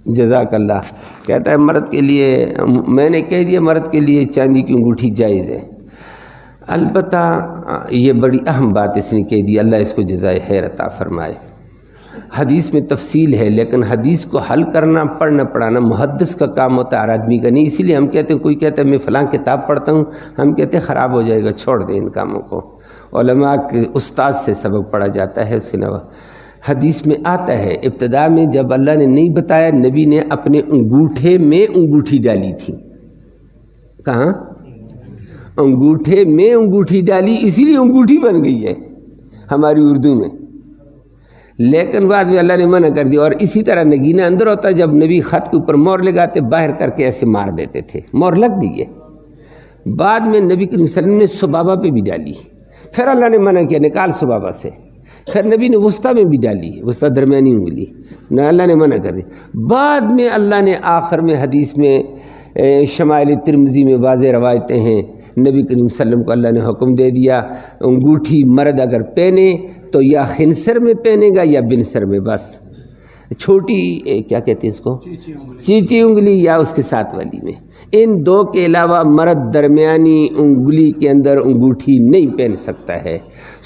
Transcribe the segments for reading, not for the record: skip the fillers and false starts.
جزاک اللہ۔ کہتا ہے مرد کے لیے، میں نے کہہ دیا مرد کے لیے چاندی کی انگوٹھی جائز ہے، البتہ یہ بڑی اہم بات اس نے کہہ دی، اللہ اس کو جزائے خیر عطا فرمائے۔ حدیث میں تفصیل ہے، لیکن حدیث کو حل کرنا، پڑھنا پڑھانا محدث کا کام ہوتا ہے، ہر آدمی کا نہیں۔ اسی لیے ہم کہتے ہیں، کوئی کہتا ہے میں فلاں کتاب پڑھتا ہوں، ہم کہتے ہیں خراب ہو جائے گا، چھوڑ دیں ان کاموں کو۔ علماء کے استاد سے سبق پڑھا جاتا ہے۔ اس کے علاوہ حدیث میں آتا ہے، ابتدا میں جب اللہ نے نہیں بتایا، نبی نے اپنے انگوٹھے میں انگوٹھی ڈالی تھی۔ کہاں؟ انگوٹھے میں انگوٹھی ڈالی، اسی لیے انگوٹھی بن گئی ہے ہماری اردو میں، لیکن بعد میں اللہ نے منع کر دیا۔ اور اسی طرح نگینہ اندر ہوتا ہے، جب نبی خط کے اوپر مور لگاتے، باہر کر کے ایسے مار دیتے تھے، مور لگ گئی ہے۔ بعد میں نبی کریم صلی اللہ علیہ وسلم نے سبابہ پہ بھی ڈالی، پھر اللہ نے منع کیا نکال سبابہ سے، پھر نبی نے وسطیٰ میں بھی ڈالی، وسطیٰ درمیانی انگلی، نہ اللہ نے منع کر دیا۔ بعد میں اللہ نے آخر میں حدیث میں شمائل ترمذی میں واضح روایتیں ہیں، نبی کریم صلی اللہ علیہ وسلم کو اللہ نے حکم دے دیا، انگوٹھی مرد اگر پہنے تو یا خنصر میں پہنے گا یا بنصر میں، بس چھوٹی کیا کہتے ہیں اس کو، چیچی انگلی یا اس کے ساتھ والی میں، ان دو کے علاوہ مرد درمیانی انگلی کے اندر انگوٹھی نہیں پہن سکتا ہے،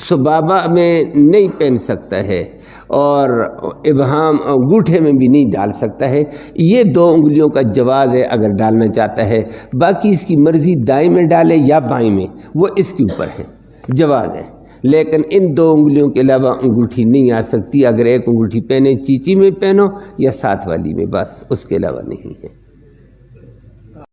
سبابہ میں نہیں پہن سکتا ہے، اور ابہام انگوٹھے میں بھی نہیں ڈال سکتا ہے۔ یہ دو انگلیوں کا جواز ہے اگر ڈالنا چاہتا ہے، باقی اس کی مرضی دائیں میں ڈالے یا بائیں میں، وہ اس کے اوپر ہے، جواز ہے، لیکن ان دو انگلیوں کے علاوہ انگوٹھی نہیں آ سکتی۔ اگر ایک انگوٹھی پہنے، چیچی میں پہنو یا ساتھ والی میں، بس اس کے علاوہ نہیں ہے۔